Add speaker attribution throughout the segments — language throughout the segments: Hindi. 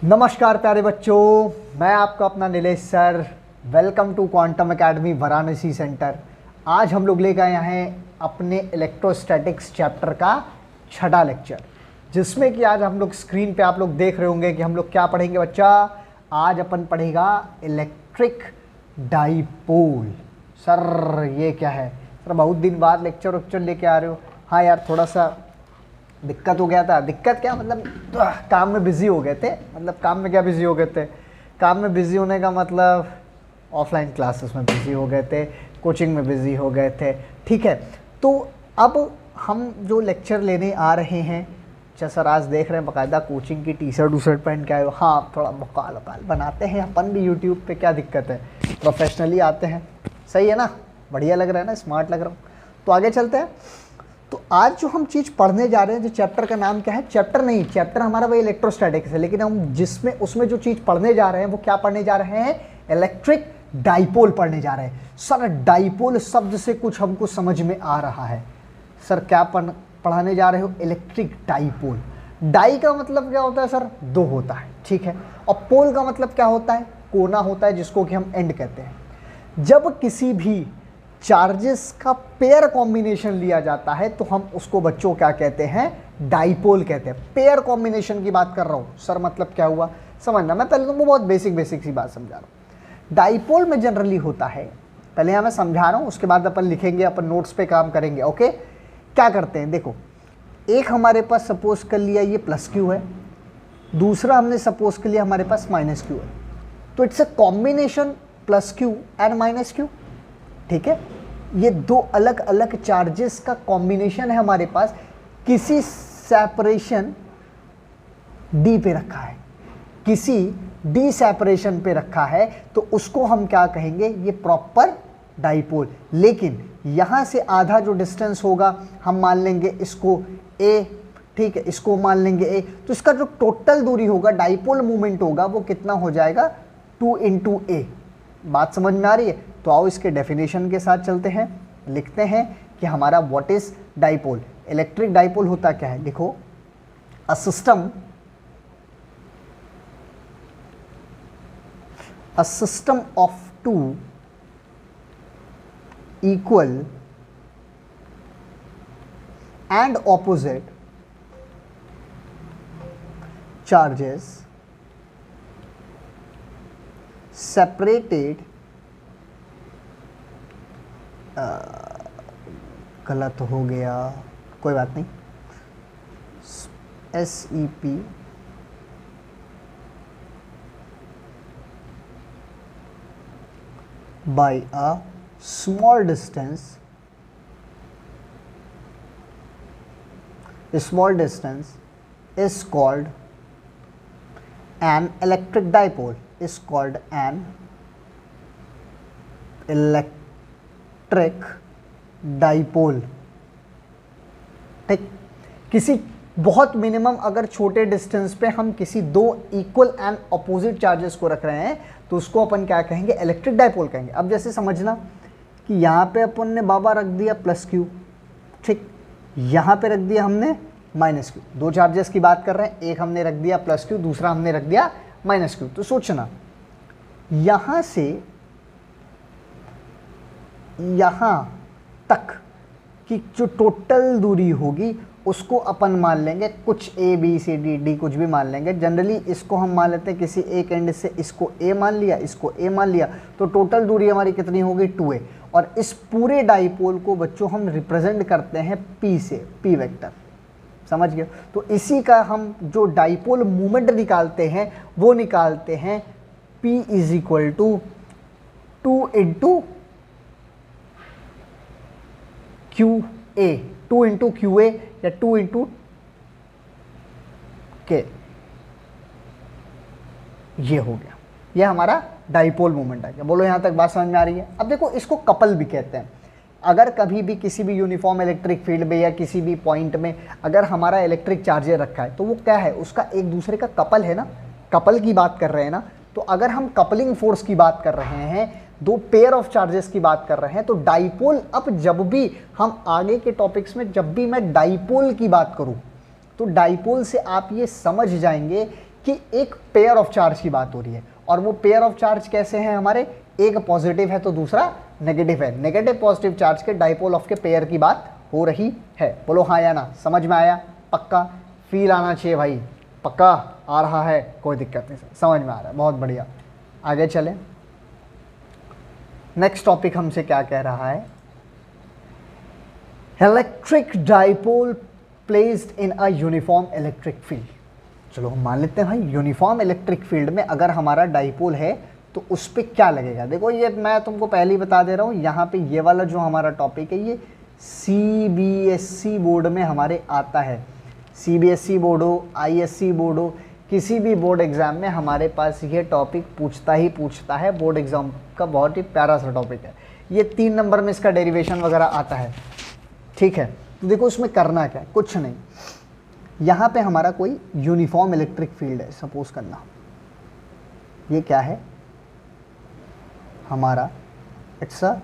Speaker 1: नमस्कार प्यारे बच्चों, मैं आपका अपना Nilesh sir. Welcome to quantum academy Varanasi centre. आज हम लोग लेकर आए हैं अपने इलेक्ट्रोस्टैटिक्स चैप्टर का 6वां लेक्चर, जिसमें कि आज हम लोग स्क्रीन पे आप लोग देख रहे होंगे कि हम लोग क्या पढ़ेंगे बच्चा। आज अपन पढ़ेगा इलेक्ट्रिक डाइपोल। सर ये क्या है सर? बहुत दिन बाद लेक्चर लेके आ रहे हो। हाँ यार, थोड़ा सा दिक्कत हो गया था। दिक्कत क्या मतलब, काम में बिजी हो गए थे। मतलब काम में क्या बिजी हो गए थे? काम में बिजी होने का मतलब ऑफलाइन क्लासेस में बिजी हो गए थे, कोचिंग में बिजी हो गए थे। ठीक है, तो अब हम जो लेक्चर लेने आ रहे हैं, अच्छा सर आज देख रहे हैं बाकायदा कोचिंग की टी शर्ट पहन के आए हो। हाँ, थोड़ा बकाल बनाते हैं अपन भी यूट्यूब पे, क्या दिक्कत है, प्रोफेशनली आते हैं। सही है ना, बढ़िया लग रहा है ना, स्मार्ट लग रहा हूँ। तो आगे चलते हैं। तो आज जो हम चीज़ पढ़ने जा रहे हैं, जो चैप्टर का नाम क्या है, चैप्टर हमारा वही इलेक्ट्रोस्टैटिक्स है, लेकिन हम उसमें जो चीज़ पढ़ने जा रहे हैं वो क्या पढ़ने जा रहे हैं? इलेक्ट्रिक डाइपोल पढ़ने जा रहे हैं। सर डाइपोल शब्द से कुछ हमको समझ में आ रहा है। सर क्या पढ़ाने जा रहे हो? Electric dipole. डाई का मतलब क्या होता है सर? दो होता है, ठीक है। और पोल का मतलब क्या होता है? कोना होता है, जिसको कि हम एंड कहते हैं। जब किसी भी चार्जेस का पेयर कॉम्बिनेशन लिया जाता है तो हम उसको बच्चों क्या कहते हैं? डाइपोल कहते हैं। पेयर कॉम्बिनेशन की बात कर रहा हूं सर, मतलब क्या हुआ समझना। मैं पहले तुमको बहुत बेसिक सी बात समझा रहा हूं। डाइपोल में जनरली होता है, पहले यहां मैं समझा रहा हूं, उसके बाद अपन लिखेंगे, अपन नोट्स पे काम करेंगे। ओके, क्या करते हैं देखो, एक हमारे पास सपोज कर लिया ये प्लस क्यू है, दूसरा हमने सपोज कर लिया हमारे पास माइनस क्यू है। तो it's a combination plus Q and minus Q. ठीक है, ये दो अलग अलग चार्जेस का कॉम्बिनेशन है हमारे पास, किसी सेपरेशन डी पे रखा है, किसी डी सेपरेशन पे रखा है, तो उसको हम क्या कहेंगे? ये प्रॉपर डाइपोल। लेकिन यहां से आधा जो डिस्टेंस होगा हम मान लेंगे इसको ए, ठीक है, इसको मान लेंगे ए, तो इसका जो टोटल दूरी होगा, डाइपोल मोमेंट होगा, वो कितना हो जाएगा? 2 × ए। बात समझ में आ रही है? तो आओ इसके डेफिनेशन के साथ चलते हैं, लिखते हैं कि हमारा what is dipole. Electric dipole होता क्या है? देखो, a system of two equal and opposite charges separated, गलत हो गया, कोई बात नहीं, SEP by a small distance is called an electric dipole, is called an electric dipole। ठीक, किसी बहुत मिनिमम अगर छोटे डिस्टेंस पे हम किसी दो इक्वल एंड अपोजिट चार्जेस को रख रहे हैं तो उसको अपन क्या कहेंगे? इलेक्ट्रिक डाइपोल कहेंगे। अब जैसे समझना कि यहाँ पे अपन ने बाबा रख दिया प्लस क्यू, ठीक, यहाँ पे रख दिया हमने माइनस क्यू। दो चार्जेस की बात कर रहे हैं, एक हमने रख दिया प्लस क्यू, दूसरा हमने रख दिया माइनस क्यू। तो सोचना यहां से यहां तक की जो टोटल दूरी होगी उसको अपन मान लेंगे कुछ A B C D D, कुछ भी मान लेंगे। जनरली इसको हम मान लेते हैं किसी एक एंड से, इसको A मान लिया, इसको A मान लिया, तो टोटल दूरी हमारी कितनी होगी? 2A। और इस पूरे डाइपोल को बच्चों हम रिप्रेजेंट करते हैं P से, P वेक्टर। समझ गए? तो इसी का हम जो डाइपोल मोमेंट निकालते हैं वो निकालते हैं P = 2 × QA, 2 × QA या 2 × K। ये हो गया, ये हमारा डाइपोल मोमेंट आ गया। बोलो यहां तक बात समझ में आ रही है? अब देखो, इसको कपल भी कहते हैं। अगर कभी भी किसी भी यूनिफॉर्म इलेक्ट्रिक फील्ड में या किसी भी पॉइंट में अगर हमारा इलेक्ट्रिक चार्जर रखा है तो वो क्या है? उसका एक दूसरे का कपल है ना, कपल की बात कर रहे हैं ना। तो अगर हम कपलिंग फोर्स की बात कर रहे हैं, दो पेयर ऑफ चार्जेस की बात कर रहे हैं, तो डाइपोल, अब जब भी हम आगे के टॉपिक्स में जब भी मैं डाइपोल की बात करूं तो डाइपोल से आप ये समझ जाएंगे कि एक पेयर ऑफ चार्ज की बात हो रही है, और वो पेयर ऑफ चार्ज कैसे हैं हमारे, एक पॉजिटिव है तो दूसरा नेगेटिव है, नेगेटिव पॉजिटिव चार्ज के डाइपोल ऑफ के पेयर की बात हो रही है। बोलो हाँ या ना, समझ में आया? पक्का फील आना चाहिए भाई, पक्का आ रहा है, कोई दिक्कत नहीं, समझ में आ रहा है, बहुत बढ़िया। आगे चले, नेक्स्ट टॉपिक हमसे क्या कह रहा है, electric dipole placed in a uniform electric field. चलो हम मान लेते हैं भाई यूनिफॉर्म इलेक्ट्रिक फील्ड में अगर हमारा डाइपोल है तो उस पर क्या लगेगा। देखो ये मैं तुमको पहले ही बता दे रहा हूँ, यहाँ पे ये वाला जो हमारा टॉपिक है ये CBSE बोर्ड में हमारे आता है। CBSE बोर्ड हो, ISC बोर्ड हो, किसी भी बोर्ड एग्ज़ाम में हमारे पास ये टॉपिक पूछता ही पूछता है। बोर्ड एग्ज़ाम का बहुत ही प्यारा सा टॉपिक है ये, 3 नंबर में इसका डेरिवेशन वगैरह आता है, ठीक है। तो देखो उसमें करना क्या है, कुछ नहीं, यहाँ पे हमारा कोई यूनिफॉर्म इलेक्ट्रिक फील्ड है, सपोज करना ये क्या है हमारा, it's a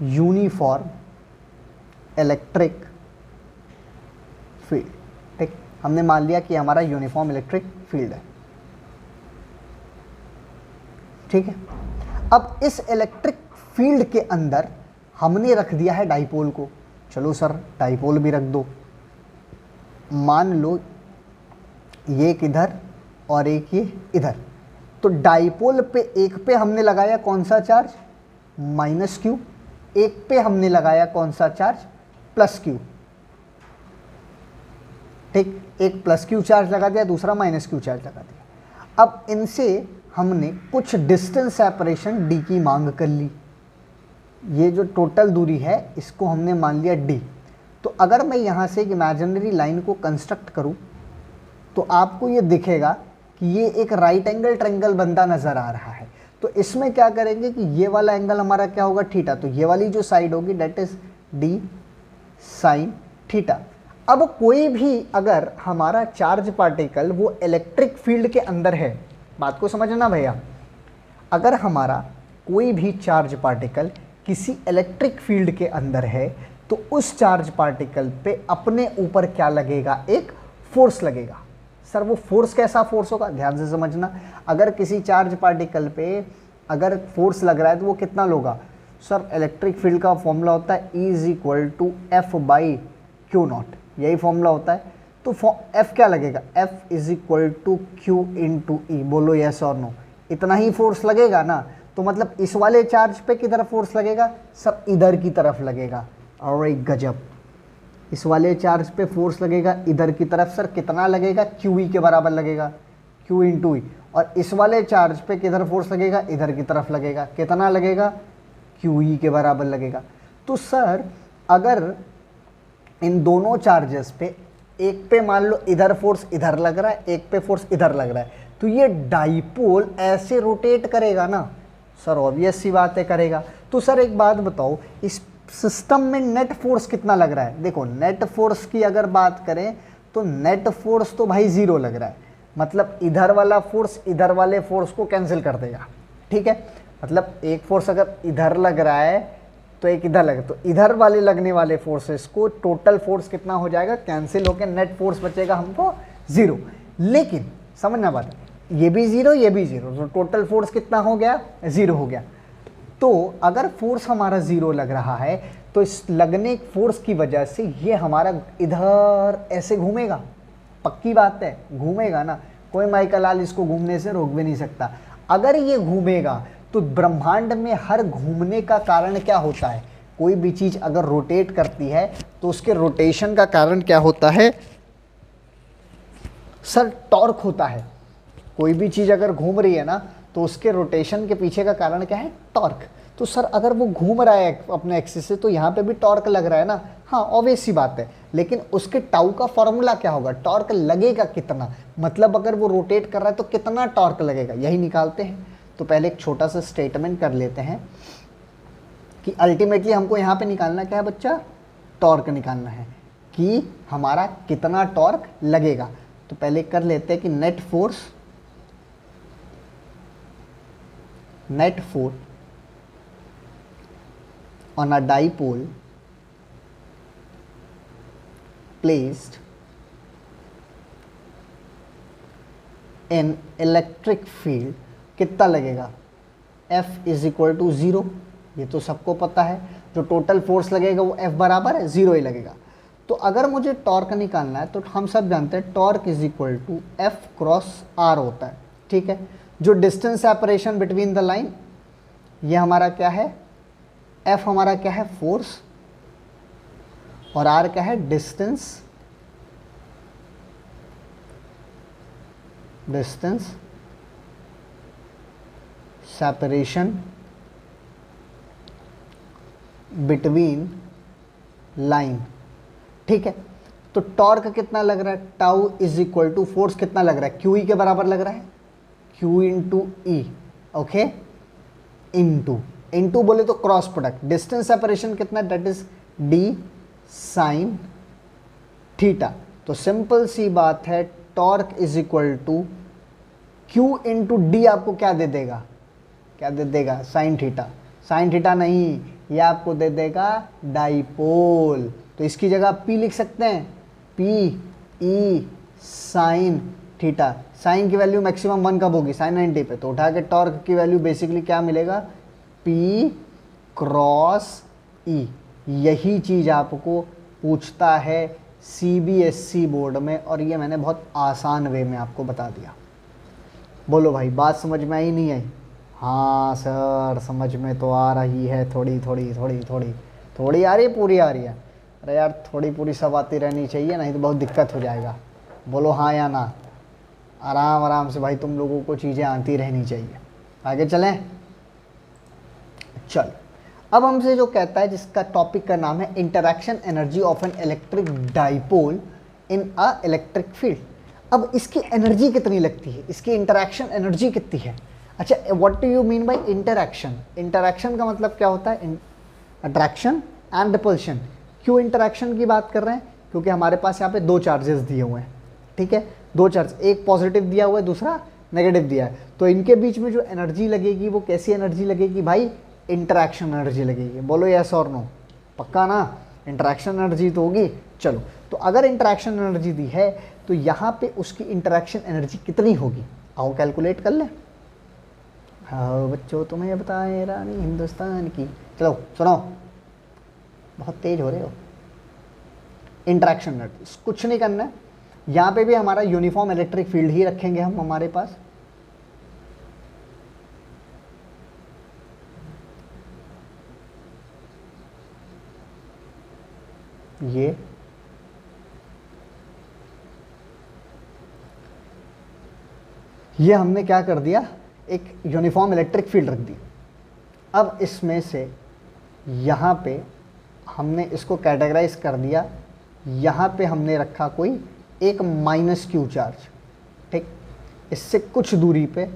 Speaker 1: uniform electric field, ठीक। हमने मान लिया कि हमारा यूनिफॉर्म इलेक्ट्रिक फील्ड है, ठीक है। अब इस इलेक्ट्रिक फील्ड के अंदर हमने रख दिया है डाइपोल को। चलो सर डाइपोल भी रख दो, मान लो ये एक इधर और एक ये इधर, तो डाइपोल पे एक पे हमने लगाया कौन सा चार्ज, -Q, एक पे हमने लगाया कौन सा चार्ज, +Q, ठीक। एक +Q चार्ज लगा दिया, दूसरा -Q चार्ज लगा दिया। अब इनसे हमने कुछ डिस्टेंस सेपरेशन d की मांग कर ली, ये जो टोटल दूरी है इसको हमने मान लिया d। तो अगर मैं यहाँ से एक इमेजिनरी लाइन को कंस्ट्रक्ट करूँ तो आपको ये दिखेगा कि ये एक राइट एंगल ट्रायंगल बनता नज़र आ रहा है। तो इसमें क्या करेंगे कि ये वाला एंगल हमारा क्या होगा, थीटा, तो ये वाली जो साइड होगी that is d sin theta. अब कोई भी अगर हमारा चार्ज पार्टिकल वो इलेक्ट्रिक फील्ड के अंदर है, बात को समझना भैया, अगर हमारा कोई भी चार्ज पार्टिकल किसी इलेक्ट्रिक फील्ड के अंदर है तो उस चार्ज पार्टिकल पे अपने ऊपर क्या लगेगा, एक फोर्स लगेगा। सर वो फोर्स कैसा फोर्स होगा, ध्यान से समझना। अगर किसी चार्ज पार्टिकल पे अगर फोर्स लग रहा है तो वो कितना होगा, सर इलेक्ट्रिक फील्ड का फॉर्मूला होता है E = F/Q0, यही फॉर्मूला होता है। तो F क्या लगेगा, F = Q × E, बोलो यस और नो, इतना ही फोर्स लगेगा ना। तो मतलब इस वाले चार्ज पे किधर फोर्स लगेगा, सब इधर की तरफ लगेगा। और एक गजब, इस वाले चार्ज पे फोर्स लगेगा इधर की तरफ, सर कितना लगेगा, QE के बराबर लगेगा, Q × E। और इस वाले चार्ज पे किधर फोर्स लगेगा, इधर की तरफ लगेगा, कितना लगेगा, QE के बराबर लगेगा। तो सर अगर इन दोनों चार्जेस पे एक पे मान लो इधर फोर्स इधर लग रहा है, एक पे फोर्स इधर लग रहा है, तो ये डाइपोल ऐसे रोटेट करेगा ना, सर ऑब्वियस सी बात है करेगा। तो सर एक बात बताओ, इस सिस्टम में नेट फोर्स कितना लग रहा है। देखो नेट फोर्स की अगर बात करें तो नेट फोर्स तो भाई 0 लग रहा है, मतलब इधर वाला फोर्स इधर वाले फोर्स को कैंसिल कर देगा, ठीक है। मतलब एक फोर्स अगर इधर लग रहा है तो एक इधर लगे, तो इधर वाले लगने वाले फोर्सेस को टोटल फोर्स कितना हो जाएगा, कैंसिल होकर नेट फोर्स बचेगा हमको 0। लेकिन समझना बात, ये भी 0 ये भी 0, तो टोटल फोर्स कितना हो गया, 0 हो गया। तो अगर फोर्स हमारा 0 लग रहा है तो इस लगने फोर्स की वजह से ये हमारा इधर ऐसे घूमेगा, पक्की बात है घूमेगा ना, कोई माइकल लाल इसको घूमने से रोक भी नहीं सकता। अगर ये घूमेगा तो ब्रह्मांड में हर घूमने का कारण क्या होता है, कोई भी चीज़ अगर रोटेट करती है तो उसके रोटेशन का कारण क्या होता है, सर टॉर्क होता है। कोई भी चीज़ अगर घूम रही है ना तो उसके रोटेशन के पीछे का कारण क्या है, टॉर्क। तो सर अगर वो घूम रहा है अपने एक्सिस से तो यहाँ पे भी टॉर्क लग रहा है ना, हाँ ऑब्वियस सी बात है। लेकिन उसके टाउ का फॉर्मूला क्या होगा, टॉर्क लगेगा कितना, मतलब अगर वो रोटेट कर रहा है तो कितना टॉर्क लगेगा, यही निकालते हैं। तो पहले एक छोटा सा स्टेटमेंट कर लेते हैं कि अल्टीमेटली हमको यहाँ पे निकालना क्या है बच्चा, टॉर्क निकालना है कि हमारा कितना टॉर्क लगेगा। तो पहले कर लेते हैं कि net force on a dipole placed in electric field कितना लगेगा, F इज इक्वल टू 0, ये तो सबको पता है। जो टोटल फोर्स लगेगा वो F बराबर है 0 ही लगेगा। तो अगर मुझे टॉर्क निकालना है तो हम सब जानते हैं torque is equal to F cross R होता है, ठीक है। जो distance separation between the line, ये हमारा क्या है, F हमारा क्या है, फोर्स, और R क्या है, डिस्टेंस सेपरेशन बिटवीन लाइन, ठीक है। तो टॉर्क कितना लग रहा है, tau is equal to force कितना लग रहा है, क्यू ई के बराबर लग रहा है, Q into E, okay, into बोले तो क्रॉस प्रोडक्ट, डिस्टेंस सेपरेशन कितना, that is D sine theta. तो सिंपल सी बात है, torque is equal to Q into D आपको क्या दे देगा, क्या दे देगा, साइन थीटा। साइन थीटा नहीं, ये आपको दे देगा डाइपोल। तो इसकी जगह P लिख सकते हैं, P E sine theta. Sine की वैल्यू मैक्सिमम 1 कब होगी, साइन 90 पे, तो उठा के टॉर्क की वैल्यू बेसिकली क्या मिलेगा, P क्रॉस E। यही चीज़ आपको पूछता है CBSE बोर्ड में, और ये मैंने बहुत आसान वे में आपको बता दिया। बोलो भाई, बात समझ में आई नहीं आई? हाँ सर, समझ में तो आ रही है, थोड़ी थोड़ी आ रही है, पूरी आ रही है? अरे यार, थोड़ी पूरी सब आती रहनी चाहिए, नहीं तो बहुत दिक्कत हो जाएगा। बोलो हाँ या ना। आराम आराम से भाई, तुम लोगों को चीज़ें आती रहनी चाहिए। आगे चलें, चल। अब हमसे जो कहता है, जिसका टॉपिक का नाम है interaction energy of N electric dipole in a electric field. अब इसकी एनर्जी कितनी लगती है, इसकी इंटरैक्शन एनर्जी कितनी है? अच्छा, what do you mean by interaction? Interaction का मतलब क्या होता है, अट्रैक्शन एंड रिपल्शन। क्यों इंटरैक्शन की बात कर रहे हैं? क्योंकि हमारे पास यहाँ पे दो चार्जेस दिए हुए हैं, ठीक है, दो चार्ज, एक पॉजिटिव दिया हुआ है, दूसरा नेगेटिव दिया है। तो इनके बीच में जो एनर्जी लगेगी वो कैसी एनर्जी लगेगी भाई, इंटरैक्शन एनर्जी लगेगी। बोलो यस और नो, पक्का ना? इंटरैक्शन एनर्जी तो होगी। चलो, तो अगर इंटरैक्शन एनर्जी दी है तो यहाँ पे उसकी इंटरैक्शन एनर्जी कितनी होगी, आओ कैलकुलेट कर लें। हाँ बच्चों, तुम्हें बताएं रानी हिंदुस्तान की। चलो सुनो, बहुत तेज हो रहे हो। इंटरैक्शन एनर्जी कुछ नहीं करना है, यहाँ पे भी हमारा यूनिफॉर्म इलेक्ट्रिक फील्ड ही रखेंगे हम हमारे पास। ये हमने क्या कर दिया, एक यूनिफॉर्म इलेक्ट्रिक फील्ड रख दी। अब इसमें से यहाँ पे हमने इसको कैटेगराइज कर दिया, यहाँ पे हमने रखा कोई एक माइनस क्यू चार्ज, ठीक। इससे कुछ दूरी पे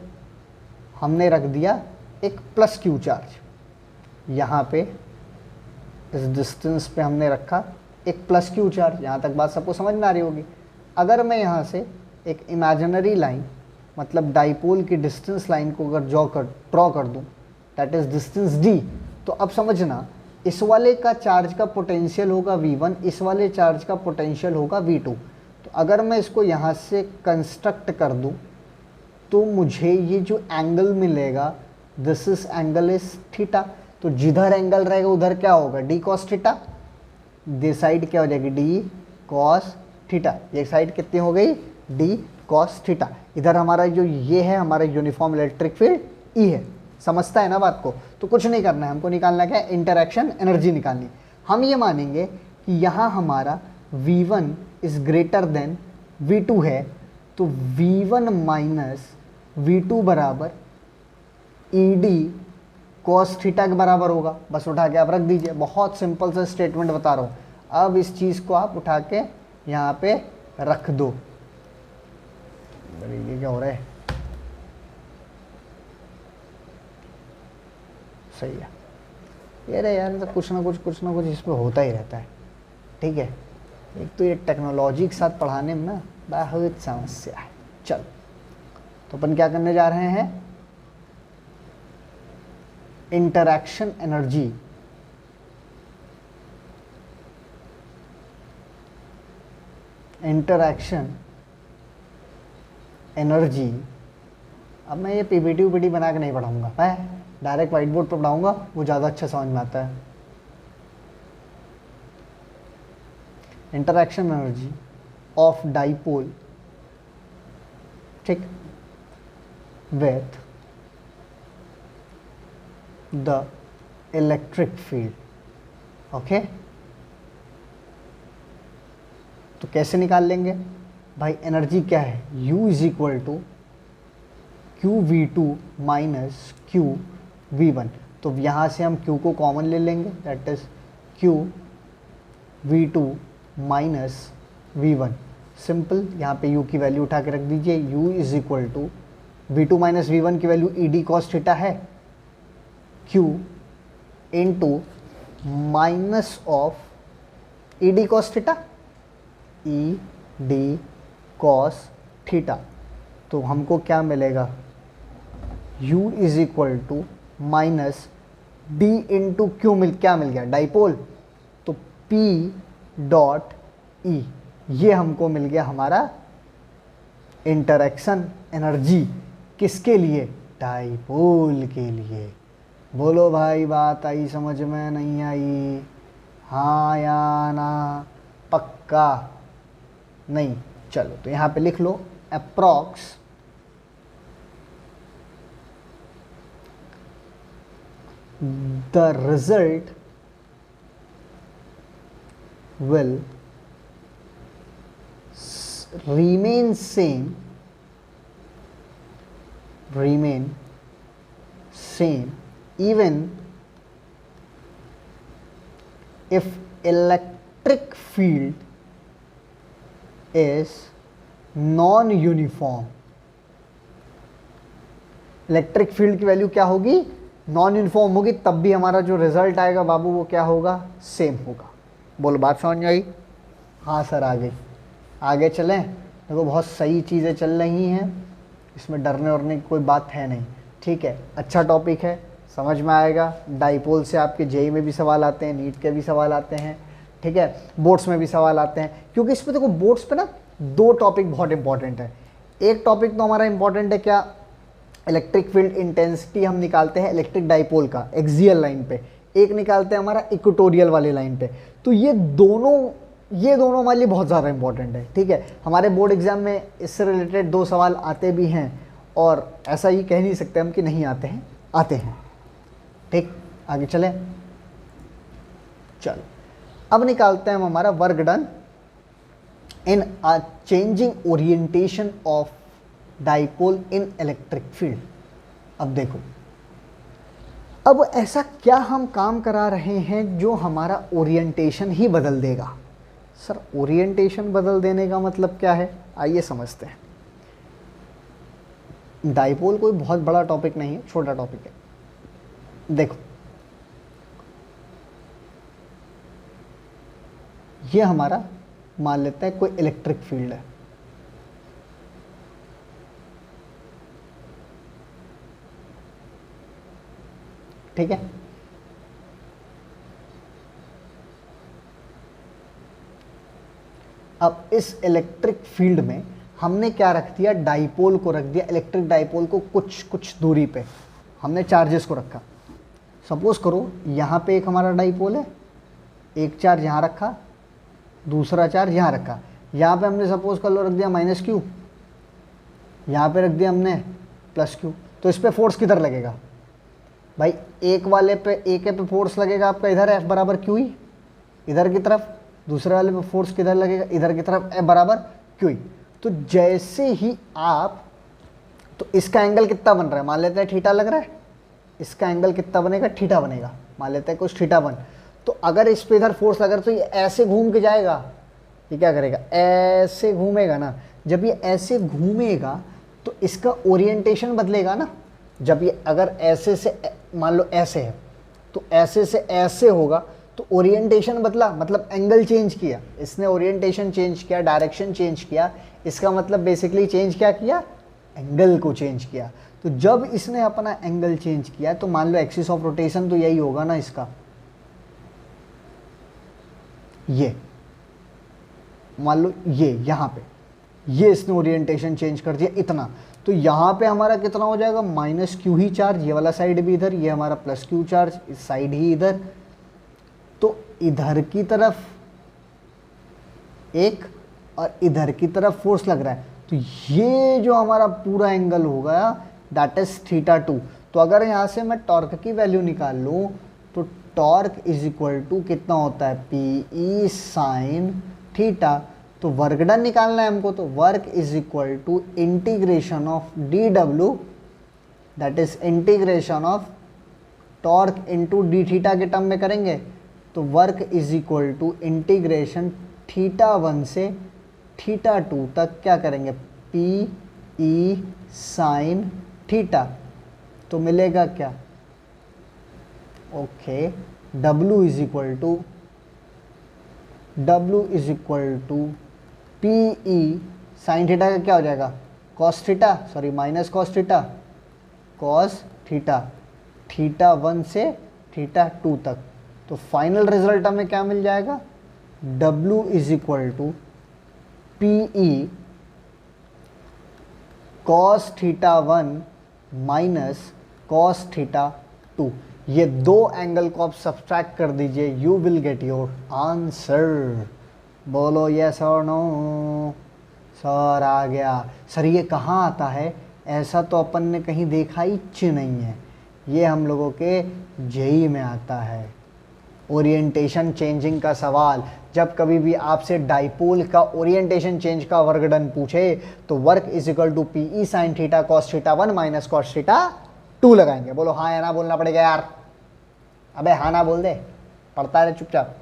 Speaker 1: हमने रख दिया एक प्लस क्यू चार्ज, यहाँ पे इस डिस्टेंस पे हमने रखा एक प्लस क्यू चार्ज। यहाँ तक बात सबको समझ में आ रही होगी। अगर मैं यहाँ से एक इमेजिनरी लाइन, मतलब डाइपोल की डिस्टेंस लाइन को अगर ड्रॉ कर दूँ, दैट इज डिस्टेंस d, तो अब समझना, इस वाले का चार्ज का पोटेंशियल होगा v1, इस वाले चार्ज का पोटेंशियल होगा v2। तो अगर मैं इसको यहाँ से कंस्ट्रक्ट कर दूँ तो मुझे ये जो एंगल मिलेगा, this is angle is theta. तो जिधर एंगल रहेगा उधर क्या होगा, d cos theta. This side क्या हो जाएगी, d cos थीटा। ये साइड कितनी हो गई, d cos थीटा। इधर हमारा जो ये है, हमारा यूनिफॉर्म इलेक्ट्रिक फील्ड E है। समझता है ना बात को? तो कुछ नहीं करना है, हमको निकालना क्या है, इंटरैक्शन एनर्जी निकालनी। हम ये मानेंगे कि यहाँ हमारा V1 is greater than V2 है, तो V1 माइनस V2 बराबर ED cos थीटा के बराबर होगा। बस उठा के आप रख दीजिए, बहुत सिंपल सा स्टेटमेंट बता रहा हूँ। अब इस चीज़ को आप उठा के यहाँ पे रख दो। ये क्या हो रहा है, सही है ये रे यार, तो कुछ ना कुछ इसमें होता ही रहता है, ठीक है। एक तो ये टेक्नोलॉजी के साथ पढ़ाने में ना बहुत समस्या है। चल, तो अपन क्या करने जा रहे हैं, इंटरैक्शन एनर्जी एनर्जी, अब मैं ये पीपीटी वीपीटी बना के नहीं पढ़ाऊंगा, मैं डायरेक्ट व्हाइट बोर्ड पर पढ़ाऊंगा, वो ज़्यादा अच्छा समझ में आता है। इंटरैक्शन एनर्जी ऑफ डाइपोल, ठीक, with the electric field, okay. तो कैसे निकाल लेंगे भाई, एनर्जी क्या है, U is equal to Q V two minus Q V one. तो यहाँ से हम Q को कॉमन ले लेंगे, that is Q V two minus V one. Simple, यहाँ पे U की वैल्यू उठा के रख दीजिए, U is equal to V two minus V one की value E D cos theta है, Q into minus of E D cos theta, E D cos theta. तो हमको क्या मिलेगा, U is equal to minus D into Q क्या मिल गया, डाइपोल, तो P डॉट E, ये हमको मिल गया हमारा इंटरैक्शन एनर्जी, किसके लिए, डाइपोल के लिए। बोलो भाई, बात आई समझ में, नहीं आई, हाँ या ना, पक्का नहीं। चलो तो यहाँ पे लिख लो, approx the result will remain same even if electric field is non-uniform। Electric field की वैल्यू क्या होगी, नॉन यूनिफॉर्म होगी, तब भी हमारा जो रिजल्ट आएगा बाबू वो क्या होगा, सेम होगा। बोलो बात समझ में आई, हाँ सर आगे चलें। देखो बहुत सही चीज़ें चल रही हैं, इसमें डरने वरने की कोई बात है नहीं, ठीक है, अच्छा टॉपिक है, समझ में आएगा। डाइपोल से आपके जेई में भी सवाल आते हैं, नीट के भी सवाल आते हैं, ठीक है, बोर्ड्स में भी सवाल आते हैं, क्योंकि इसमें देखो बोर्ड्स पे ना दो टॉपिक बहुत इंपॉर्टेंट है। एक टॉपिक तो हमारा इंपॉर्टेंट है क्या, इलेक्ट्रिक फील्ड इंटेंसिटी हम निकालते हैं इलेक्ट्रिक डाइपोल का एक्सियल लाइन पे, एक निकालते हैं हमारा इक्वेटोरियल वाली लाइन पे। तो ये दोनों हमारे लिए बहुत ज़्यादा इंपॉर्टेंट है, ठीक है। हमारे बोर्ड एग्जाम में इससे रिलेटेड 2 सवाल आते भी हैं, और ऐसा ही कह नहीं सकते हम कि नहीं आते हैं, आते हैं, ठीक। आगे चलें, चलो अब निकालते हैं हम हमारा work done in a changing orientation of dipole in electric field. अब देखो, अब ऐसा क्या हम काम करा रहे हैं जो हमारा ओरिएंटेशन ही बदल देगा। सर ओरिएंटेशन बदल देने का मतलब क्या है, आइए समझते हैं। डाइपोल कोई बहुत बड़ा टॉपिक नहीं है, छोटा टॉपिक है। देखो ये हमारा मान लेते हैं कोई इलेक्ट्रिक फील्ड है, ठीक है। अब इस इलेक्ट्रिक फील्ड में हमने क्या रख दिया, डाइपोल को रख दिया, इलेक्ट्रिक डाइपोल को कुछ दूरी पे हमने चार्जेस को रखा। सपोज करो यहाँ पे एक हमारा डाइपोल है, एक चार्ज यहाँ रखा, दूसरा चार्ज यहाँ रखा। यहाँ पे हमने सपोज कर लो रख दिया -Q, यहाँ पे रख दिया हमने +Q। तो इस पे फोर्स किधर लगेगा भाई, एक वाले पे पे फोर्स लगेगा आपका इधर F बराबर QE इधर की तरफ, दूसरे वाले पे फोर्स किधर लगेगा, इधर की तरफ F बराबर QE। तो जैसे ही आप, तो इसका एंगल कितना बन रहा है, मान लेते हैं थीटा लग रहा है, इसका एंगल कितना बनेगा, थीटा बनेगा, मान लेते हैं कुछ θ1। तो अगर इस पे इधर फोर्स लगा तो ये ऐसे घूम के जाएगा, ये क्या करेगा, ऐसे घूमेगा ना। जब ये ऐसे घूमेगा तो इसका ओरिएंटेशन बदलेगा ना। जब ये अगर ऐसे से मान लो ऐसे है, तो ऐसे से ऐसे होगा, तो ओरिएंटेशन बदला, मतलब एंगल चेंज किया इसने, ओरिएंटेशन चेंज किया, डायरेक्शन चेंज किया। इसका मतलब बेसिकली चेंज क्या किया, एंगल को चेंज किया। तो जब इसने अपना एंगल चेंज किया तो मान लो एक्सिस ऑफ रोटेशन तो यही होगा ना इसका, ये मान लो ये यहाँ पे ये इसने ओरिएंटेशन चेंज कर दिया इतना। तो यहाँ पे हमारा कितना हो जाएगा, माइनस क्यू ही चार्ज, ये वाला साइड भी इधर, ये हमारा प्लस क्यू चार्ज इस साइड ही इधर। तो इधर की तरफ एक और इधर की तरफ फोर्स लग रहा है, तो ये जो हमारा पूरा एंगल हो गया दैट इज θ2। तो अगर यहाँ से मैं टॉर्क की वैल्यू निकाल लूँ तो टॉर्क इज इक्वल टू कितना होता है, पी ई साइन थीटा। तो वर्क डन निकालना है हमको, तो work is equal to integration of D W, that is integration of torque into D theta के टर्म में करेंगे। तो work is equal to integration θ1 से θ2 तक क्या करेंगे, पी ई साइन थीटा। तो मिलेगा क्या, okay, W is equal to P E sine theta का क्या हो जाएगा, cos theta, sorry minus cos theta, cos theta, θ1 से θ2 तक। तो फाइनल रिजल्ट हमें क्या मिल जाएगा, W is equal to P E cos θ1 minus cos θ2। ये दो एंगल को आप सब्सट्रैक्ट कर दीजिए, you will get your answer. बोलो यस और नो। सर आ गया। सर ये कहाँ आता है, ऐसा तो अपन ने कहीं देखा ही नहीं है। ये हम लोगों के जेई में आता है, ओरिएंटेशन चेंजिंग का सवाल। जब कभी भी आपसे डाइपोल का ओरिएंटेशन चेंज का वर्क डन पूछे तो work is equal to P E sine theta cos θ1 minus cos θ2 लगाएंगे। बोलो हाँ या ना बोलना पड़ेगा यार। अबे हाँ ना बोल दे, पढ़ता रहे चुपचाप,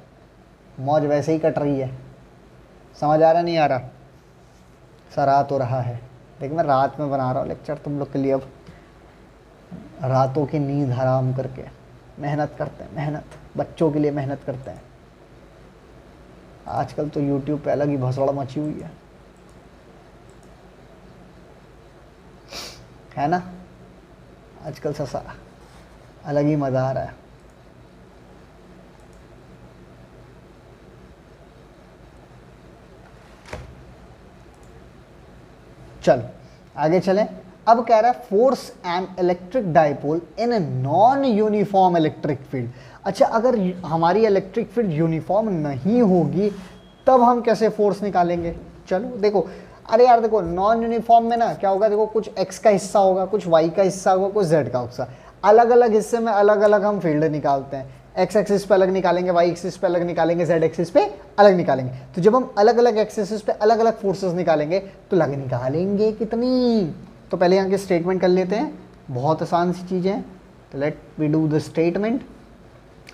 Speaker 1: मौज वैसे ही कट रही है। समझ आ रहा नहीं आ रहा, सर आ तो रहा है। देखिए मैं रात में बना रहा हूँ लेक्चर तुम लोग के लिए। अब रातों की नींद हराम करके मेहनत करते हैं, मेहनत बच्चों के लिए मेहनत करते हैं। आजकल तो YouTube पे अलग ही भसड़ मची हुई है ना। आजकल ससा अलग ही मज़ा आ रहा है। चल आगे चलें। अब कह रहा है force N electric dipole in a non uniform electric field. अच्छा, अगर हमारी इलेक्ट्रिक फील्ड यूनिफॉर्म नहीं होगी तब हम कैसे फोर्स निकालेंगे। चलो देखो, अरे यार देखो, नॉन यूनिफॉर्म में ना क्या होगा, देखो कुछ एक्स का हिस्सा होगा, कुछ वाई का हिस्सा होगा, कुछ जेड का हिस्सा, अलग अलग हिस्से में अलग अलग हम फील्ड निकालते हैं। एक्स एक्सिस पे अलग निकालेंगे, वाई एक्सिस पे अलग निकालेंगे, जेड एक्सिस पे अलग निकालेंगे। तो जब हम अलग अलग एक्सिस पे अलग अलग फोर्सेस निकालेंगे तो लग निकालेंगे कितनी। तो पहले यहाँ के स्टेटमेंट कर लेते हैं, बहुत आसान सी चीज़ें हैं। तो let we do the statement.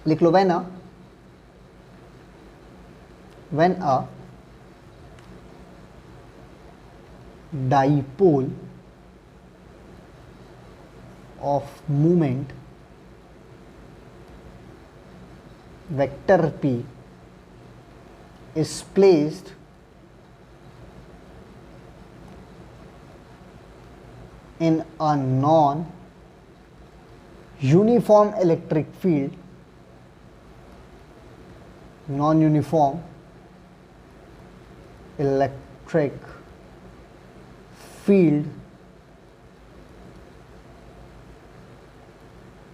Speaker 1: लिख लो, when a dipole of moment vector p is placed in a non-uniform electric field, non-uniform electric field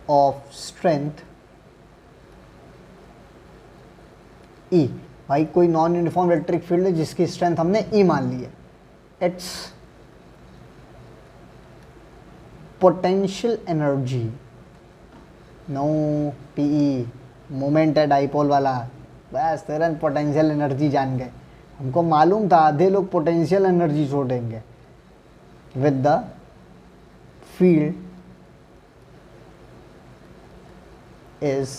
Speaker 1: of strength E। भाई कोई नॉन यूनिफॉर्म इलेक्ट्रिक फील्ड है जिसकी स्ट्रेंथ हमने E मान ली है। It's potential energy, no PE, moment है डाइपोल वाला, बस तुरंत पोटेंशियल एनर्जी जान गए। हमको मालूम था आधे लोग पोटेंशियल एनर्जी छोड़ेंगे। with the field is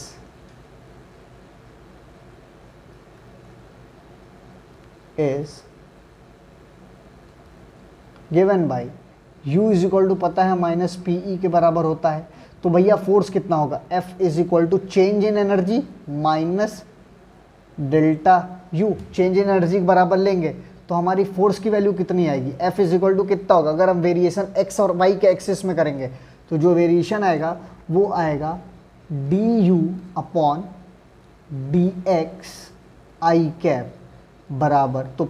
Speaker 1: given by u is equal to पता है माइनस पी ई के बराबर होता है। तो भैया फोर्स कितना होगा, F is equal to change in energy minus delta U. Change in energy के बराबर लेंगे तो हमारी फोर्स की वैल्यू कितनी आएगी, F इज इक्वल टू कितना होगा। अगर हम वेरिएशन x और y के एक्सिस में करेंगे तो जो वेरिएशन आएगा वो आएगा du upon dx i cap बराबर। तो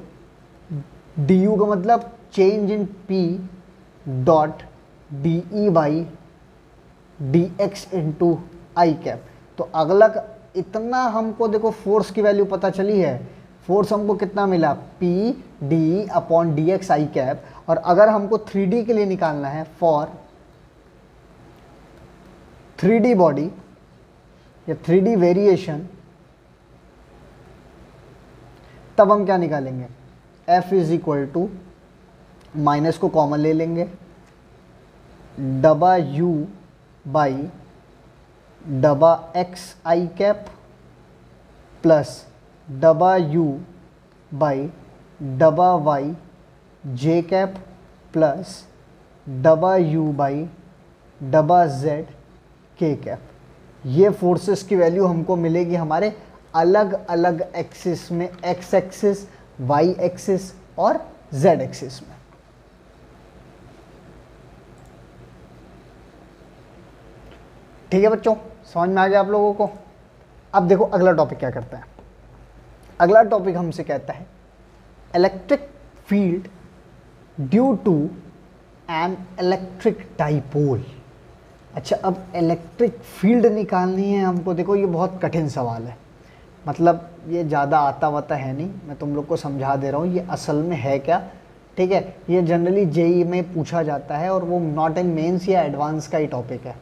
Speaker 1: डी यू का मतलब change in P dot D E by D x into I cap. तो अगला इतना हमको देखो फोर्स की वैल्यू पता चली है, फोर्स हमको कितना मिला P D upon D X I cap. और अगर हमको 3D के लिए निकालना है, फॉर 3D बॉडी या 3D वेरिएशन, तब हम क्या निकालेंगे, F is equal to minus को कॉमन ले लेंगे, डबा U बाई डबा एक्स आई कैप प्लस डबा U बाई डबा वाई जे कैप प्लस डबा U बाई डबा Z के कैप। ये फोर्सेस की वैल्यू हमको मिलेगी हमारे अलग अलग एक्सिस में, एक्स एक्सिस, वाई एक्सिस और जेड एक्सिस में। ठीक है बच्चों, समझ में आ गया आप लोगों को। अब देखो अगला टॉपिक क्या करता है। अगला टॉपिक हमसे कहता है electric field due to an electric dipole. अच्छा, अब इलेक्ट्रिक फील्ड निकालनी है हमको। देखो ये बहुत कठिन सवाल है, मतलब ये ज़्यादा आता वाता है नहीं, मैं तुम लोग को समझा दे रहा हूँ ये असल में है क्या। ठीक है, ये जनरली जेई में पूछा जाता है और वो नॉट इन मेंस या एडवांस का ही टॉपिक है।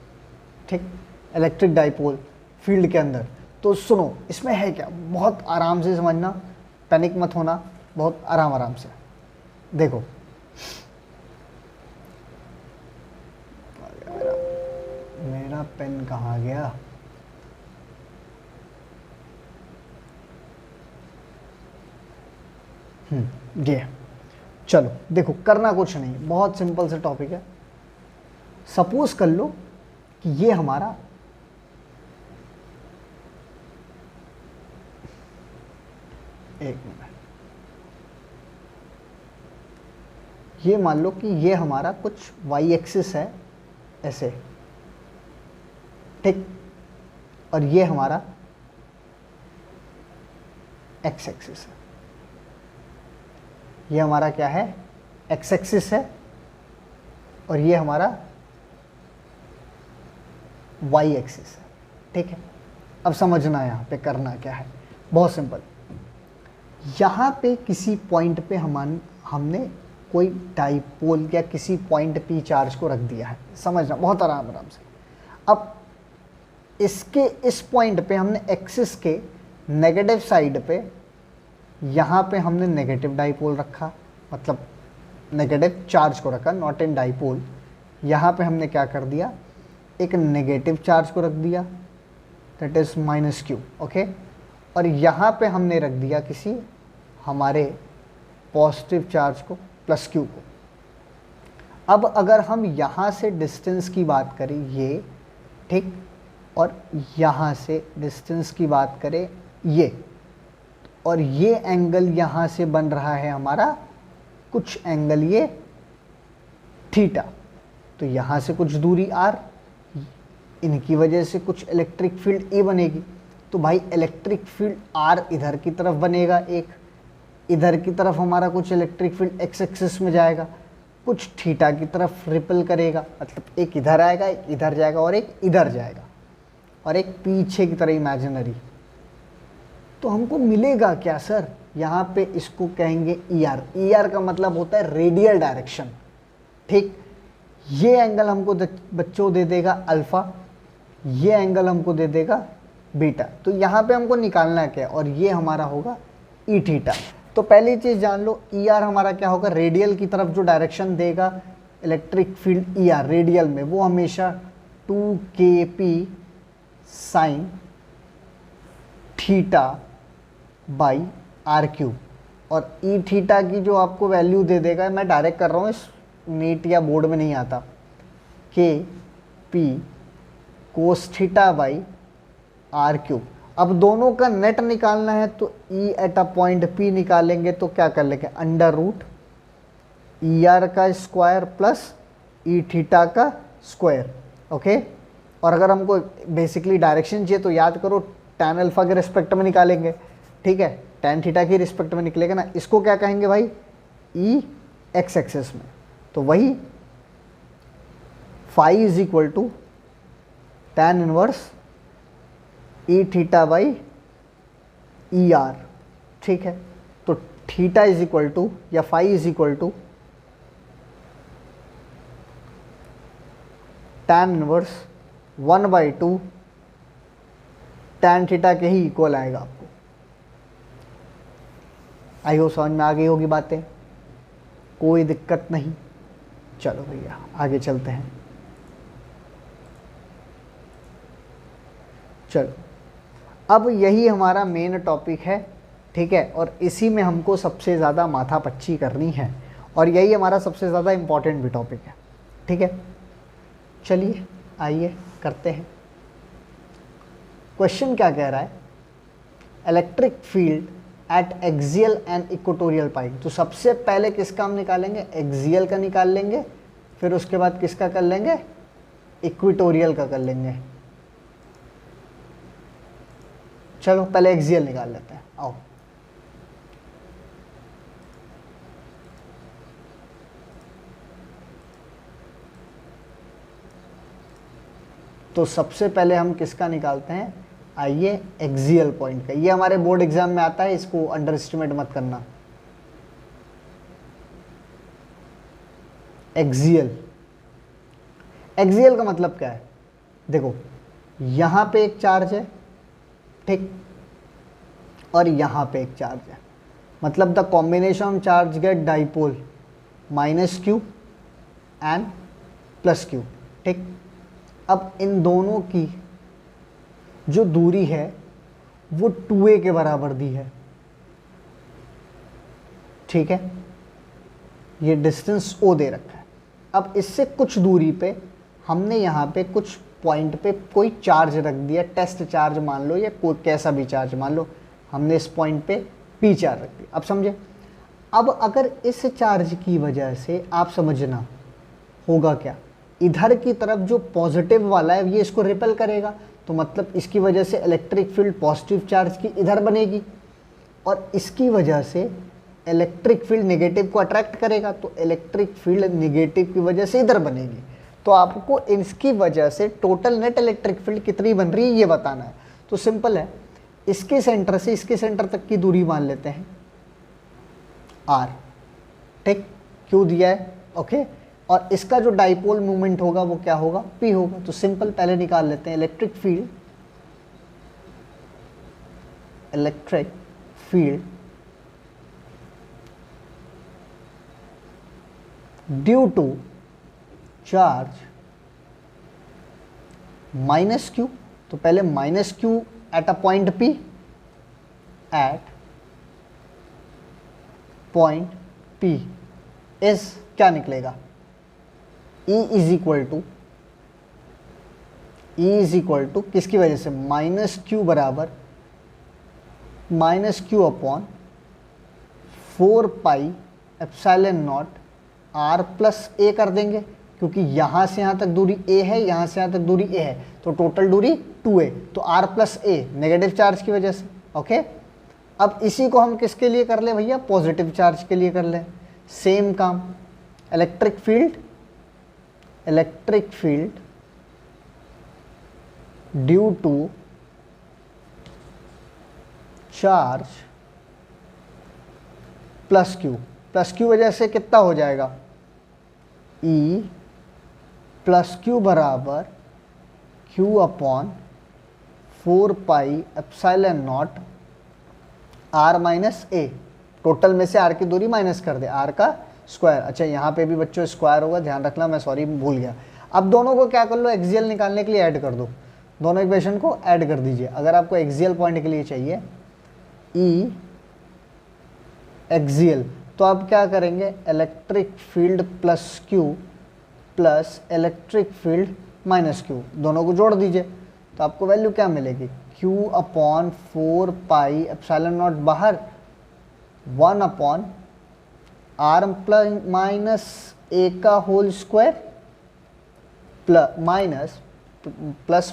Speaker 1: ठीक, इलेक्ट्रिक डाइपोल फील्ड के अंदर। तो सुनो इसमें है क्या, बहुत आराम से समझना, पैनिक मत होना, बहुत आराम आराम से देखो। मेरा पेन कहाँ गया, ये चलो देखो, करना कुछ नहीं, बहुत सिंपल से टॉपिक है। सपोज कर लो कि ये हमारा एक मिनट, ये मान लो कि ये हमारा कुछ वाई एक्सिस है ऐसे, ठीक, और ये हमारा एक्स एक्सिस है। ये हमारा क्या है, एक्स एक्सिस है, और ये हमारा वाई एक्सिस है। ठीक है, अब समझना यहाँ पे करना क्या है, बहुत सिंपल। यहाँ पे किसी पॉइंट पे हमने कोई डाइपोल या किसी पॉइंट पी चार्ज को रख दिया है, समझना बहुत आराम आराम से। अब इसके इस पॉइंट पे हमने एक्सिस के नेगेटिव साइड पे, यहाँ पे हमने नेगेटिव डाइपोल रखा, मतलब नेगेटिव चार्ज को रखा, नॉट इन डाइपोल। यहाँ पे हमने क्या कर दिया, एक नेगेटिव चार्ज को रख दिया, that is minus Q, okay. और यहाँ पे हमने रख दिया किसी हमारे पॉजिटिव चार्ज को, प्लस क्यू को। अब अगर हम यहाँ से डिस्टेंस की बात करें ये, ठीक, और यहाँ से डिस्टेंस की बात करें ये, और ये एंगल यहाँ से बन रहा है हमारा कुछ एंगल ये थीटा, तो यहाँ से कुछ दूरी आर, इनकी वजह से कुछ इलेक्ट्रिक फील्ड ए बनेगी। तो भाई इलेक्ट्रिक फील्ड आर इधर की तरफ बनेगा, एक इधर की तरफ हमारा कुछ इलेक्ट्रिक फील्ड एक्स एक्सिस में जाएगा, कुछ थीटा की तरफ रिपल करेगा, मतलब एक इधर आएगा, एक इधर जाएगा और एक इधर जाएगा, और एक पीछे की तरह इमेजिनरी। तो हमको मिलेगा क्या सर, यहाँ पे इसको कहेंगे ई आर। ई आर का मतलब होता है रेडियल डायरेक्शन। ठीक, ये एंगल हमको बच्चों दे देगा अल्फा, ये एंगल हमको दे देगा बीटा। तो यहाँ पे हमको निकालना है क्या, और ये हमारा होगा ई थीटा। तो पहली चीज़ जान लो, ई आर हमारा क्या होगा, रेडियल की तरफ जो डायरेक्शन देगा electric field E R radial में, वो हमेशा 2kp sine theta by R cube. और ई थीटा की जो आपको वैल्यू दे देगा, मैं डायरेक्ट कर रहा हूँ, इस नीट या बोर्ड में नहीं आता, K P cos theta by R cube. अब दोनों का नेट निकालना है, तो E at a point P निकालेंगे, तो क्या कर लेंगे, अंडर रूट ई आर का स्क्वायर प्लस ई थीटा का स्क्वायर, ओके। और अगर हमको बेसिकली डायरेक्शन चाहिए तो याद करो टैन अल्फा के रिस्पेक्ट में निकालेंगे, ठीक है, टैन थीटा की रिस्पेक्ट में निकलेगा ना। इसको क्या कहेंगे भाई, ई एक्स एक्सेस में, तो वही phi is equal to tan inverse E theta by E R, ठीक है। तो थीटा इज इक्वल टू या phi is equal to tan inverse 1/2 tan theta के ही इक्वल आएगा आपको। आई हो समझ में आ गई होगी बातें, कोई दिक्कत नहीं। चलो भैया आगे चलते हैं। चलो अब यही हमारा मेन टॉपिक है, ठीक है, और इसी में हमको सबसे ज़्यादा माथापच्ची करनी है और यही हमारा सबसे ज़्यादा इम्पॉर्टेंट भी टॉपिक है, ठीक है। चलिए आइए करते हैं। क्वेश्चन क्या कह रहा है, electric field at axial and equatorial point. तो सबसे पहले किसका हम निकालेंगे, एक्सियल का निकाल लेंगे, फिर उसके बाद किसका कर लेंगे, इक्वेटोरियल का कर लेंगे। चलो पहले एक्सियल निकाल लेते हैं, आओ। तो सबसे पहले हम किसका निकालते हैं, आइए एक्सियल पॉइंट का। ये हमारे बोर्ड एग्जाम में आता है, इसको अंडर एस्टिमेट मत करना। एक्सियल, एक्सियल का मतलब क्या है, देखो यहां पे एक चार्ज है, ठीक, और यहां पे एक चार्ज है, मतलब the combination of charge get dipole minus Q and plus Q, ठीक। अब इन दोनों की जो दूरी है वो 2a के बराबर दी है, ठीक है, ये डिस्टेंस o दे रखा है। अब इससे कुछ दूरी पे हमने यहाँ पे कुछ पॉइंट पे कोई चार्ज रख दिया, टेस्ट चार्ज मान लो या कोई कैसा भी चार्ज मान लो, हमने इस पॉइंट पे p चार्ज रख दिया। अब समझे, अब अगर इस चार्ज की वजह से आप समझना होगा क्या, इधर की तरफ जो पॉजिटिव वाला है ये इसको रिपेल करेगा, तो मतलब इसकी वजह से इलेक्ट्रिक फील्ड पॉजिटिव चार्ज की इधर बनेगी और इसकी वजह से इलेक्ट्रिक फील्ड नेगेटिव को अट्रैक्ट करेगा, तो इलेक्ट्रिक फील्ड नेगेटिव की वजह से इधर बनेगी। तो आपको इसकी वजह से टोटल नेट इलेक्ट्रिक फील्ड कितनी बन रही है ये बताना है। तो सिंपल है, इसके सेंटर से इसके सेंटर तक की दूरी मान लेते हैं r, ठीक, क्यों दिया है, ओके। और इसका जो डाइपोल मूवमेंट होगा वो क्या होगा, p होगा। तो सिंपल पहले निकाल लेते हैं, electric field due to charge minus Q, तो पहले minus Q at a point p, at point p is क्या निकलेगा, E इज इक्वल टू किसकी वजह से, माइनस क्यू बराबर minus Q upon 4 epsilon naught r plus a कर देंगे, क्योंकि यहाँ से यहाँ तक दूरी a है, यहाँ से यहाँ तक दूरी a है, तो टोटल दूरी 2a, तो r plus a negative charge की वजह से, ओके। अब इसी को हम किसके लिए कर ले भैया, पॉजिटिव चार्ज के लिए कर ले। सेम काम, electric field due to charge plus Q वजह से कितना हो जाएगा, E प्लस क्यू बराबर Q upon 4 epsilon naught R minus A। Total में से R की दूरी माइनस कर दे, R का स्क्वायर। अच्छा यहाँ पे भी बच्चों स्क्वायर होगा, ध्यान रखना, मैं सॉरी भूल गया। अब दोनों को क्या कर लो, एक्सियल निकालने के लिए ऐड कर दो, दोनों इक्वेशन को ऐड कर दीजिए। अगर आपको एक्सियल पॉइंट के लिए चाहिए E एक्सियल, तो आप क्या करेंगे, electric field plus Q plus electric field minus Q, दोनों को जोड़ दीजिए, तो आपको वैल्यू क्या मिलेगी, Q अपॉन 4 एप्सिलॉन नॉट बाहर, 1 upon R plus minus A का होल स्क्वायर प्लस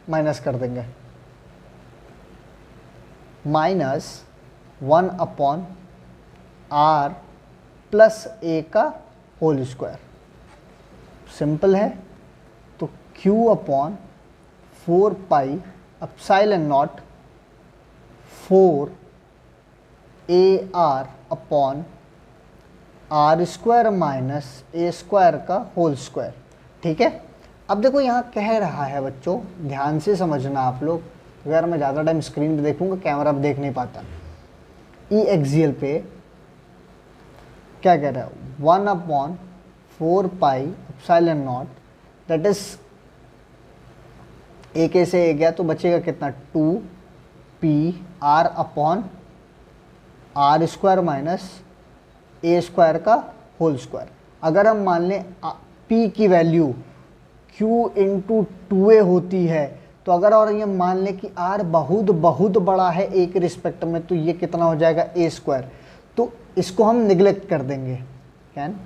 Speaker 1: माइनस कर देंगे, minus 1 upon R plus A का होल स्क्वायर। सिंपल है। तो q upon 4 pi epsilon naught 4 A R upon R square minus A square का होल स्क्वायर। ठीक है। अब देखो यहाँ कह रहा है बच्चों, ध्यान से समझना आप लोग, अगर मैं ज़्यादा टाइम स्क्रीन पे देखूंगा कैमरा पे देख नहीं पाता। ई एक्सियल पे क्या कह रहा है, 1 upon 4 pi epsilon naught, that is A के से ए गया तो बचेगा कितना, 2 P R upon R square minus A square का होल स्क्वायर। अगर हम मान लें p की वैल्यू q इंटू 2a होती है, तो अगर और ये मान लें कि r बहुत बहुत बड़ा है a के रिस्पेक्ट में, तो ये कितना हो जाएगा a स्क्वायर। तो इसको हम निगलेक्ट कर देंगे। कैन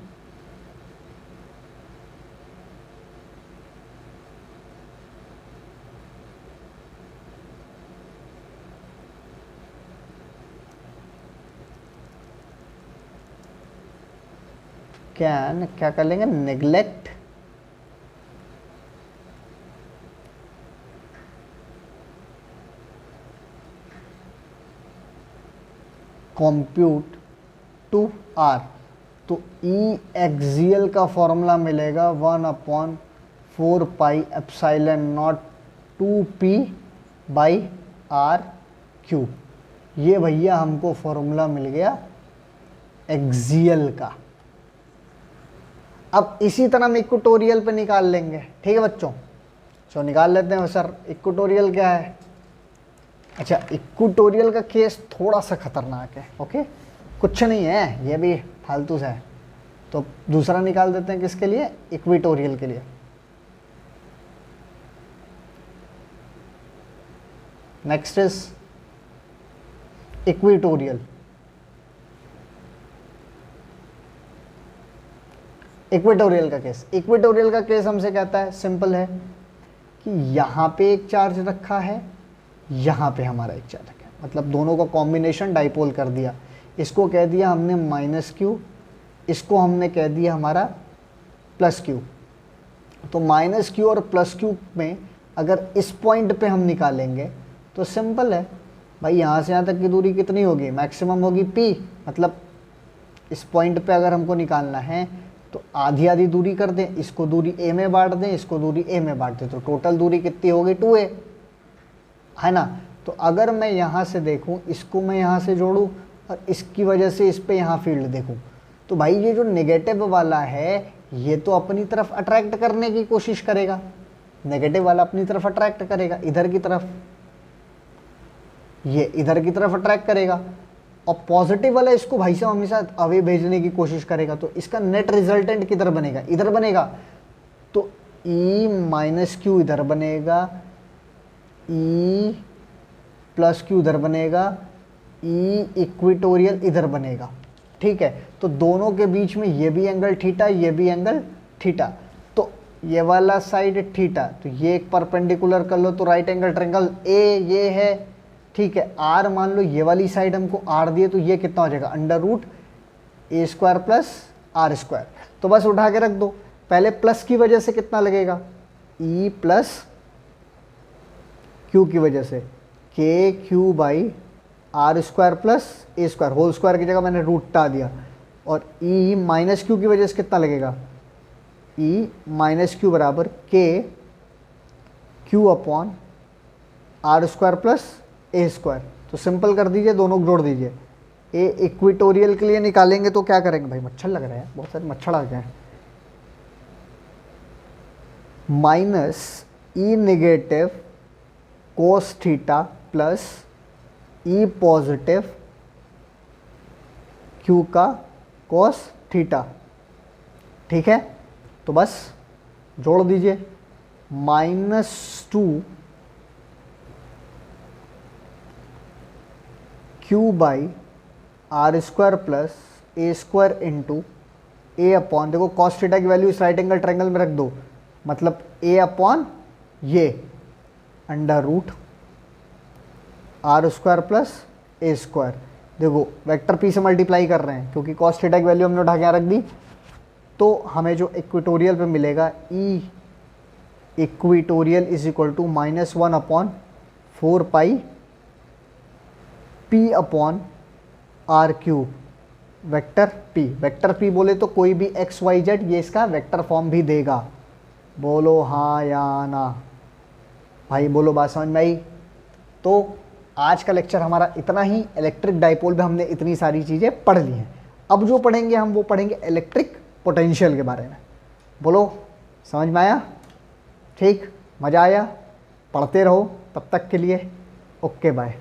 Speaker 1: क्या कर लेंगे, नेग्लेक्ट कंप्यूट टू आर। तो ई एक्सियल का फॉर्मूला मिलेगा 1 upon 4 pi epsilon naught 2 P by R Q. ये भैया हमको फॉर्मूला मिल गया एक्सियल का। अब इसी तरह हम इक्वेटोरियल पे निकाल लेंगे। ठीक है बच्चों, चलो निकाल लेते हैं। सर इक्वेटोरियल क्या है? अच्छा, इक्वेटोरियल का केस थोड़ा सा खतरनाक है। ओके, कुछ नहीं है, ये भी फालतू सा है। तो दूसरा निकाल देते हैं, किसके लिए, इक्वेटोरियल के लिए। Next is equatorial. इक्वेटोरियल का केस हमसे कहता है, सिंपल है कि यहाँ पे एक चार्ज रखा है, यहाँ पे हमारा एक चार्ज रखा है, मतलब दोनों का कॉम्बिनेशन डाइपोल कर दिया। इसको कह दिया हमने माइनस क्यू, इसको हमने कह दिया हमारा प्लस क्यू। तो माइनस क्यू और प्लस क्यू में अगर इस पॉइंट पे हम निकालेंगे तो सिंपल है भाई, यहाँ से यहाँ तक की दूरी कितनी होगी, मैक्सिमम होगी p। मतलब इस पॉइंट पे अगर हमको निकालना है तो आधी आधी दूरी कर दें, इसको दूरी a में बांट दें, इसको दूरी a में बांट दें, तो टोटल दूरी कितनी होगी 2a, है ना। तो अगर मैं यहाँ से देखूँ, इसको मैं यहाँ से जोड़ूँ और इसकी वजह से इस पे यहाँ फील्ड देखूँ, तो भाई ये जो नेगेटिव वाला है ये तो अपनी तरफ अट्रैक्ट करने की कोशिश करेगा, नेगेटिव वाला अपनी तरफ अट्रैक्ट करेगा, इधर की तरफ, ये इधर की तरफ अट्रैक्ट करेगा, और पॉजिटिव वाला इसको भाई साहब हमेशा अवे भेजने की कोशिश करेगा। तो इसका नेट रिजल्टेंट किधर बनेगा, इधर बनेगा। तो E माइनस क्यू इधर बनेगा, E प्लस क्यू इधर बनेगा, E इक्वेटोरियल इधर बनेगा। ठीक है, तो दोनों के बीच में ये भी एंगल थीटा, ये भी एंगल थीटा, तो ये वाला साइड थीटा, तो ये एक परपेंडिकुलर कर लो तो राइट एंगल ट्रायंगल ए ये है। ठीक है, आर मान लो ये वाली साइड हमको आर दिए, तो ये कितना हो जाएगा, under root A square plus R square. तो बस उठा के रख दो। पहले प्लस की वजह से कितना लगेगा, ई प्लस क्यू की वजह से K Q by R square plus A square, whole square की जगह मैंने रूट हटा दिया। और ई माइनस क्यू की वजह से कितना लगेगा, ई माइनस क्यू बराबर K Q upon R square plus A square. तो सिंपल कर दीजिए, दोनों जोड़ दीजिए। ए इक्वेटोरियल के लिए निकालेंगे तो क्या करेंगे भाई, मच्छर लग रहे हैं, बहुत सारे मच्छर आ गए हैं। माइनस ई नेगेटिव कोस थीटा प्लस ई पॉजिटिव क्यू का कोस थीटा। ठीक है, तो बस जोड़ दीजिए, -2 Q by R square plus A square into A upon, देखो कॉस थीटा की वैल्यू इस राइट एंगल ट्रायंगल में रख दो, मतलब ए अपॉन ये under root R square plus A square. देखो वेक्टर पी से मल्टीप्लाई कर रहे हैं क्योंकि कॉस थीटा की वैल्यू हमने उठा के यहाँ रख दी, तो हमें जो इक्वेटोरियल पे मिलेगा E equatorial is equal to -1/4 pi P upon R cube vector P बोले तो कोई भी एक्स वाई जेड, ये इसका वेक्टर फॉर्म भी देगा। बोलो हाँ या ना भाई, बोलो बात समझ में आई। तो आज का लेक्चर हमारा इतना ही। इलेक्ट्रिक डाइपोल में हमने इतनी सारी चीज़ें पढ़ ली हैं। अब जो पढ़ेंगे हम वो पढ़ेंगे इलेक्ट्रिक पोटेंशियल के बारे में। बोलो समझ में आया? ठीक, मज़ा आया? पढ़ते रहो, तब तक के लिए ओके बाय।